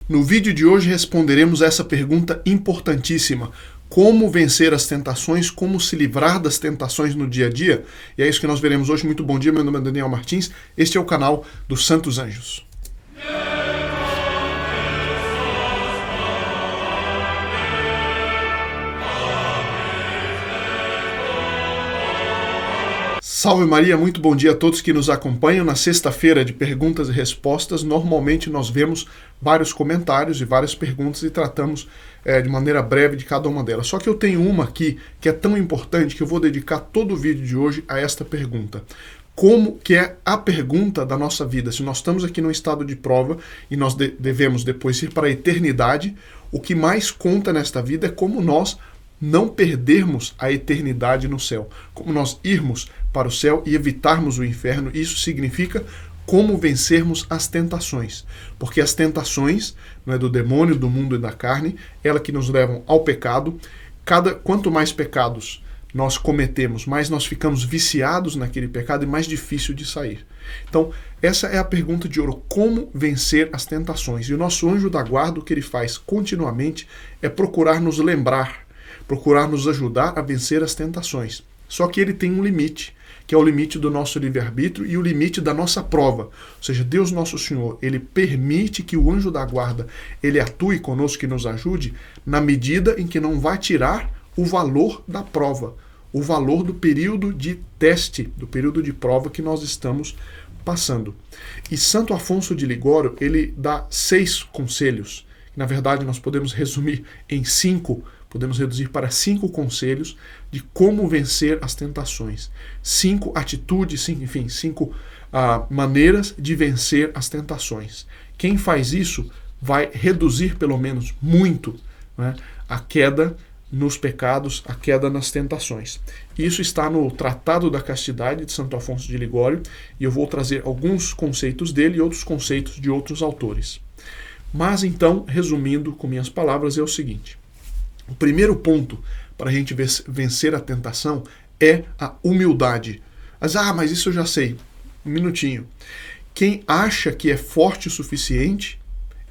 No vídeo de hoje responderemos essa pergunta importantíssima: como vencer as tentações, como se livrar das tentações no dia a dia? E é isso que nós veremos hoje. Muito bom dia, meu nome é Daniel Martins, este é o canal dos Santos Anjos. Salve Maria, muito bom dia a todos que nos acompanham. Na sexta-feira de perguntas e respostas, normalmente nós vemos vários comentários e várias perguntas e tratamos de maneira breve de cada uma delas. Só que eu tenho uma aqui que é tão importante que eu vou dedicar todo o vídeo de hoje a esta pergunta. Como que é a pergunta da nossa vida? Se nós estamos aqui num estado de prova e nós devemos depois ir para a eternidade, o que mais conta nesta vida é como nós não perdermos a eternidade no céu, como nós irmos para o céu e evitarmos o inferno. Isso significa como vencermos as tentações, porque as tentações, não é, do demônio, do mundo e da carne, elas que nos levam ao pecado. Quanto mais pecados nós cometemos, mais nós ficamos viciados naquele pecado e mais difícil de sair. Então, essa é a pergunta de ouro: como vencer as tentações? E o nosso anjo da guarda, o que ele faz continuamente é procurar nos lembrar, procurar nos ajudar a vencer as tentações. Só que ele tem um limite, que é o limite do nosso livre-arbítrio e o limite da nossa prova. Ou seja, Deus Nosso Senhor, ele permite que o anjo da guarda ele atue conosco, que nos ajude, na medida em que não vai tirar o valor da prova, o valor do período de teste, do período de prova que nós estamos passando. E Santo Afonso de Ligório, ele dá 6 conselhos. Na verdade, nós podemos resumir em 5. Podemos reduzir para 5 conselhos de como vencer as tentações. 5 atitudes, 5 maneiras de vencer as tentações. Quem faz isso vai reduzir, pelo menos muito, né, a queda nos pecados, a queda nas tentações. Isso está no Tratado da Castidade de Santo Afonso de Ligório, e eu vou trazer alguns conceitos dele e outros conceitos de outros autores. Mas então, resumindo com minhas palavras, é o seguinte: o primeiro ponto para a gente vencer a tentação é a humildade. Mas isso eu já sei. Um minutinho. Quem acha que é forte o suficiente,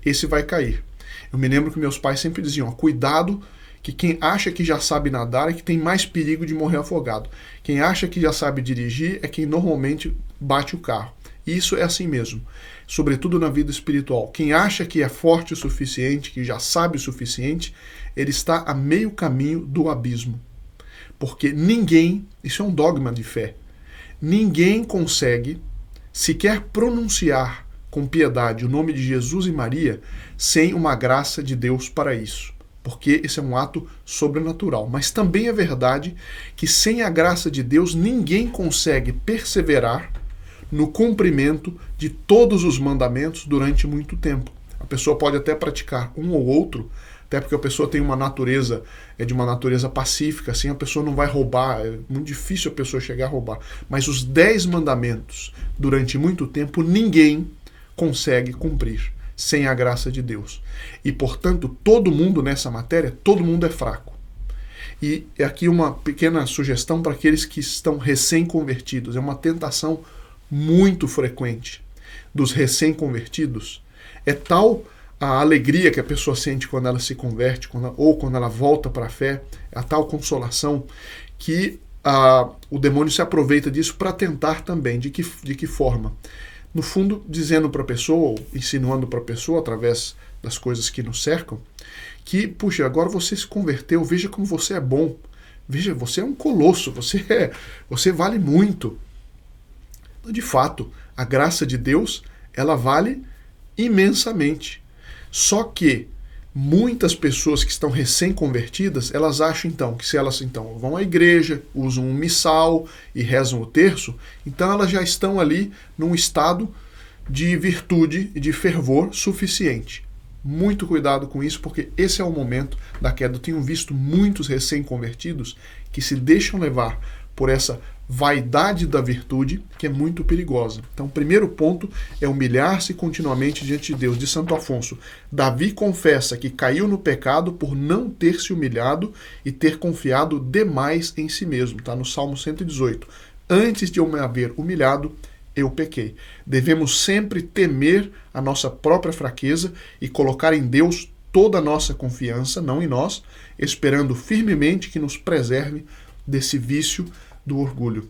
esse vai cair. Eu me lembro que meus pais sempre diziam: cuidado, que quem acha que já sabe nadar é que tem mais perigo de morrer afogado. Quem acha que já sabe dirigir é quem normalmente bate o carro. Isso é assim mesmo, sobretudo na vida espiritual. Quem acha que é forte o suficiente, que já sabe o suficiente, ele está a meio caminho do abismo. Porque ninguém, isso é um dogma de fé, ninguém consegue sequer pronunciar com piedade o nome de Jesus e Maria sem uma graça de Deus para isso. Porque esse é um ato sobrenatural. Mas também é verdade que sem a graça de Deus ninguém consegue perseverar no cumprimento de todos os mandamentos durante muito tempo. A pessoa pode até praticar um ou outro, até porque a pessoa tem uma natureza, de uma natureza pacífica, assim a pessoa não vai roubar, é muito difícil a pessoa chegar a roubar. Mas os 10 mandamentos, durante muito tempo, ninguém consegue cumprir sem a graça de Deus. E, portanto, todo mundo nessa matéria, todo mundo é fraco. E aqui uma pequena sugestão para aqueles que estão recém-convertidos. É uma tentação muito frequente dos recém-convertidos. É tal a alegria que a pessoa sente quando ela se converte, ou quando ela volta para a fé, a tal consolação, que o demônio se aproveita disso para tentar também. De que forma? No fundo, dizendo para a pessoa, ou insinuando para a pessoa, através das coisas que nos cercam, que, puxa, agora você se converteu, veja como você é bom, veja, você é um colosso, você vale muito. De fato, a graça de Deus, ela vale imensamente. Só que muitas pessoas que estão recém-convertidas, elas acham então que se elas então vão à igreja, usam um missal e rezam o terço, então elas já estão ali num estado de virtude e de fervor suficiente. Muito cuidado com isso, porque esse é o momento da queda. Eu tenho visto muitos recém-convertidos que se deixam levar por essa vaidade da virtude, que é muito perigosa. Então, o primeiro ponto é humilhar-se continuamente diante de Deus. De Santo Afonso, Davi confessa que caiu no pecado por não ter se humilhado e ter confiado demais em si mesmo. Está no Salmo 118. Antes de eu me haver humilhado, eu pequei. Devemos sempre temer a nossa própria fraqueza e colocar em Deus toda a nossa confiança, não em nós, esperando firmemente que nos preserve desse vício do orgulho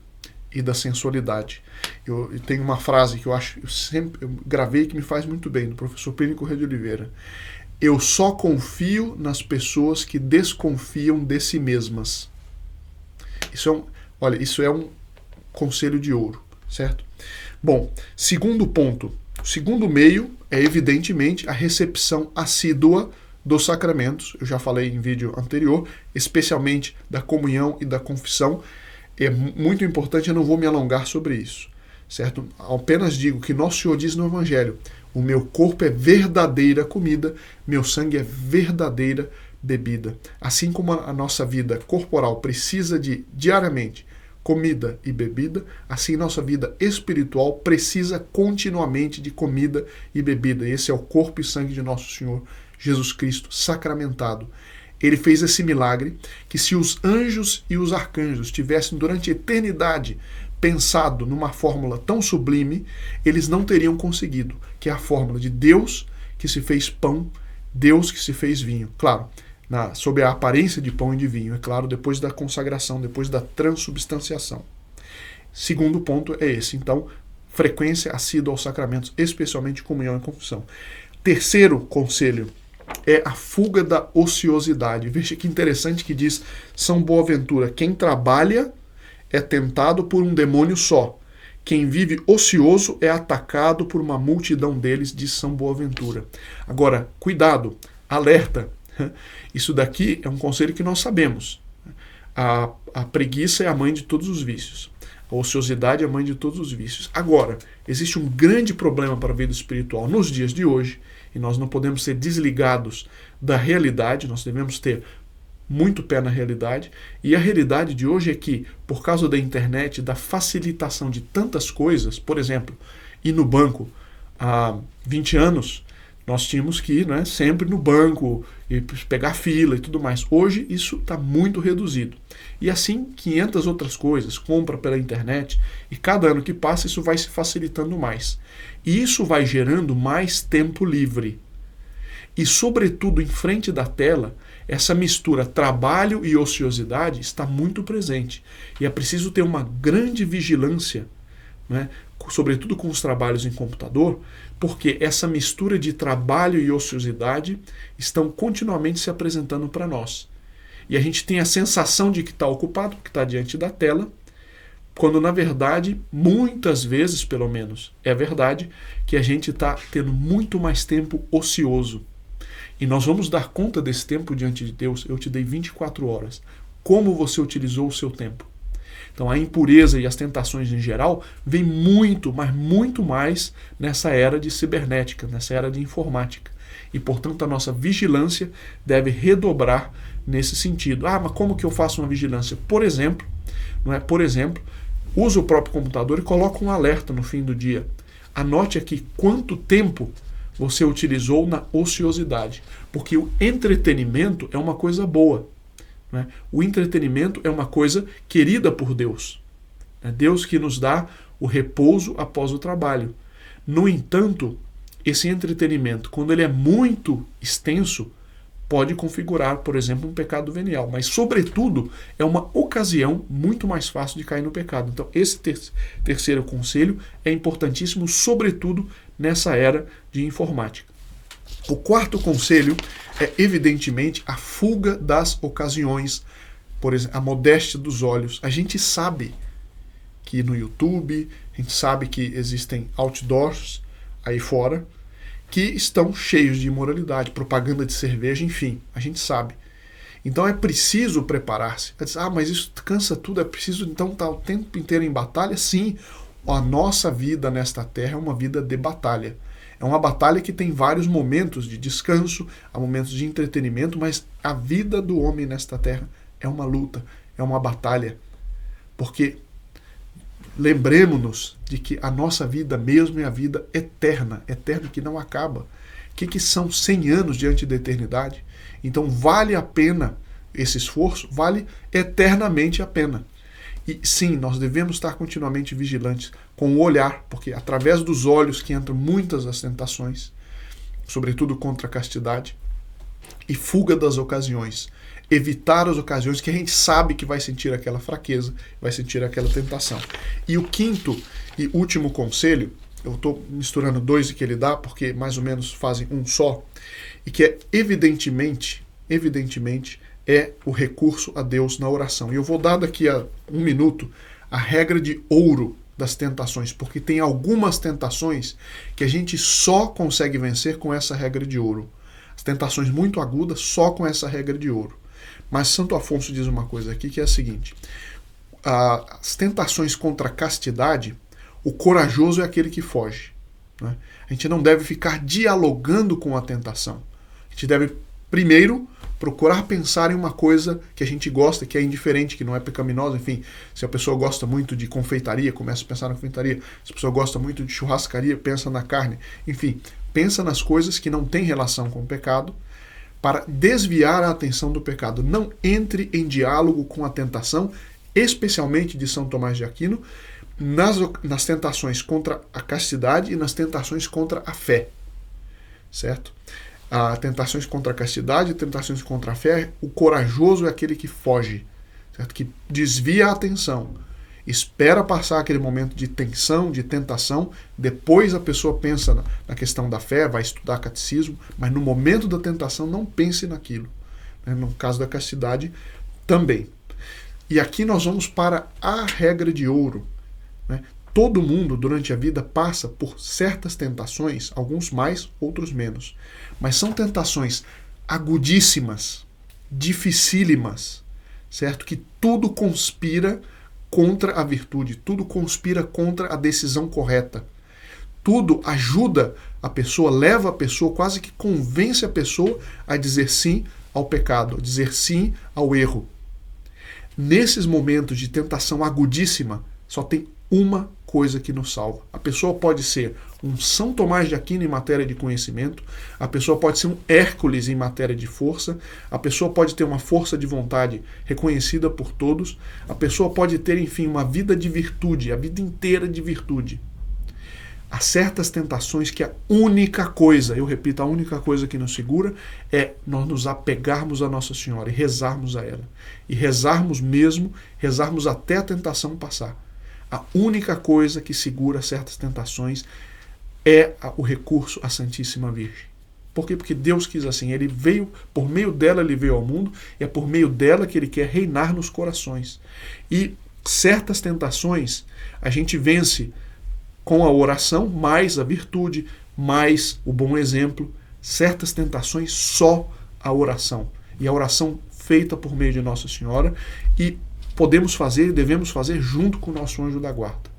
e da sensualidade. Eu tenho uma frase que eu gravei que me faz muito bem, do professor Plínio Corrêa de Oliveira. Eu só confio nas pessoas que desconfiam de si mesmas. Isso é um conselho de ouro, certo? Bom, segundo ponto. O segundo meio é, evidentemente, a recepção assídua dos sacramentos. Eu já falei em vídeo anterior, especialmente da comunhão e da confissão. É muito importante, eu não vou me alongar sobre isso, certo? Apenas digo que Nosso Senhor diz no Evangelho: o meu corpo é verdadeira comida, meu sangue é verdadeira bebida. Assim como a nossa vida corporal precisa de, diariamente, comida e bebida, assim nossa vida espiritual precisa continuamente de comida e bebida. Esse é o corpo e sangue de Nosso Senhor Jesus Cristo sacramentado. Ele fez esse milagre que, se os anjos e os arcanjos tivessem durante a eternidade pensado numa fórmula tão sublime, eles não teriam conseguido, que é a fórmula de Deus que se fez pão, Deus que se fez vinho. Claro, sob a aparência de pão e de vinho, é claro, depois da consagração, depois da transubstanciação. Segundo ponto é esse, então, frequência assídua aos sacramentos, especialmente comunhão e confissão. Terceiro conselho é a fuga da ociosidade. Veja que interessante que diz São Boaventura: quem trabalha é tentado por um demônio só. Quem vive ocioso é atacado por uma multidão deles, diz São Boaventura. Agora, cuidado, alerta. Isso daqui é um conselho que nós sabemos. A preguiça é a mãe de todos os vícios. A ociosidade é a mãe de todos os vícios. Agora, existe um grande problema para a vida espiritual nos dias de hoje, e nós não podemos ser desligados da realidade, nós devemos ter muito pé na realidade, e a realidade de hoje é que, por causa da internet, da facilitação de tantas coisas, por exemplo, ir no banco há 20 anos, nós tínhamos que ir, né, sempre no banco, e pegar fila e tudo mais. Hoje isso está muito reduzido. E assim 500 outras coisas, compra pela internet, e cada ano que passa isso vai se facilitando mais. E isso vai gerando mais tempo livre. E sobretudo em frente da tela, essa mistura trabalho e ociosidade está muito presente. E é preciso ter uma grande vigilância, né, sobretudo com os trabalhos em computador, porque essa mistura de trabalho e ociosidade estão continuamente se apresentando para nós. E a gente tem a sensação de que está ocupado, que está diante da tela, quando na verdade, muitas vezes pelo menos, é verdade que a gente está tendo muito mais tempo ocioso. E nós vamos dar conta desse tempo diante de Deus. Eu te dei 24 horas. Como você utilizou o seu tempo? Então a impureza e as tentações em geral vêm muito, mas muito mais nessa era de cibernética, nessa era de informática. E portanto a nossa vigilância deve redobrar nesse sentido. Mas como que eu faço uma vigilância? Por exemplo, usa o próprio computador e coloca um alerta no fim do dia. Anote aqui quanto tempo você utilizou na ociosidade. Porque o entretenimento é uma coisa boa. Né? O entretenimento é uma coisa querida por Deus. É Deus que nos dá o repouso após o trabalho. No entanto, esse entretenimento, quando ele é muito extenso, pode configurar, por exemplo, um pecado venial. Mas, sobretudo, é uma ocasião muito mais fácil de cair no pecado. Então, esse terceiro conselho é importantíssimo, sobretudo nessa era de informática. O quarto conselho é, evidentemente, a fuga das ocasiões, por exemplo, a modéstia dos olhos. A gente sabe que no YouTube, a gente sabe que existem outdoors aí fora, que estão cheios de imoralidade, propaganda de cerveja, enfim, a gente sabe. Então é preciso preparar-se. Mas isso cansa tudo, é preciso então estar o tempo inteiro em batalha? Sim, a nossa vida nesta terra é uma vida de batalha. É uma batalha que tem vários momentos de descanso, há momentos de entretenimento, mas a vida do homem nesta terra é uma luta, é uma batalha. Porque lembremos-nos de que a nossa vida mesmo é a vida eterna, eterna que não acaba. O que são 100 anos diante da eternidade? Então vale a pena esse esforço, vale eternamente a pena. E sim, nós devemos estar continuamente vigilantes com o olhar, porque através dos olhos que entram muitas das tentações, sobretudo contra a castidade, e fuga das ocasiões. Evitar as ocasiões que a gente sabe que vai sentir aquela fraqueza, vai sentir aquela tentação. E o quinto e último conselho, eu estou misturando dois que ele dá, porque mais ou menos fazem um só, e que é evidentemente, é o recurso a Deus na oração. E eu vou dar daqui a um minuto a regra de ouro das tentações, porque tem algumas tentações que a gente só consegue vencer com essa regra de ouro. As tentações muito agudas só com essa regra de ouro. Mas Santo Afonso diz uma coisa aqui que é a seguinte: as tentações contra a castidade, o corajoso é aquele que foge, né? A gente não deve ficar dialogando com a tentação. A gente deve, primeiro, procurar pensar em uma coisa que a gente gosta, que é indiferente, que não é pecaminosa. Enfim, se a pessoa gosta muito de confeitaria, começa a pensar na confeitaria. Se a pessoa gosta muito de churrascaria, pensa na carne. Enfim, pensa nas coisas que não têm relação com o pecado, para desviar a atenção do pecado. Não entre em diálogo com a tentação, especialmente de São Tomás de Aquino, nas tentações contra a castidade e nas tentações contra a fé. Certo? Tentações contra a castidade, tentações contra a fé, o corajoso é aquele que foge, certo? Que desvia a atenção, espera passar aquele momento de tensão, de tentação, depois a pessoa pensa na questão da fé, vai estudar catecismo, mas no momento da tentação não pense naquilo. No caso da castidade, também. E aqui nós vamos para a regra de ouro, né? Todo mundo, durante a vida, passa por certas tentações, alguns mais, outros menos. Mas são tentações agudíssimas, dificílimas, certo? Que tudo conspira contra a virtude, tudo conspira contra a decisão correta. Tudo ajuda a pessoa, leva a pessoa, quase que convence a pessoa a dizer sim ao pecado, a dizer sim ao erro. Nesses momentos de tentação agudíssima, só tem uma coisa que nos salva. A pessoa pode ser um São Tomás de Aquino em matéria de conhecimento, a pessoa pode ser um Hércules em matéria de força, a pessoa pode ter uma força de vontade reconhecida por todos, a pessoa pode ter, enfim, uma vida de virtude, a vida inteira de virtude. Há certas tentações que a única coisa, eu repito, a única coisa que nos segura é nós nos apegarmos a Nossa Senhora e rezarmos a ela. E rezarmos mesmo, rezarmos até a tentação passar. A única coisa que segura certas tentações é o recurso à Santíssima Virgem. Por quê? Porque Deus quis assim. Ele veio, por meio dela ele veio ao mundo, e é por meio dela que ele quer reinar nos corações. E certas tentações a gente vence com a oração, mais a virtude, mais o bom exemplo. Certas tentações, só a oração. E a oração feita por meio de Nossa Senhora, e podemos fazer e devemos fazer junto com o nosso anjo da guarda.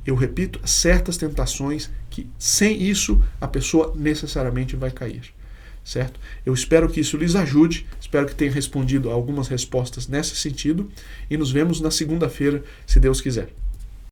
Eu repito, certas tentações que sem isso a pessoa necessariamente vai cair. Certo? Eu espero que isso lhes ajude, espero que tenha respondido a algumas respostas nesse sentido, e nos vemos na segunda-feira, se Deus quiser.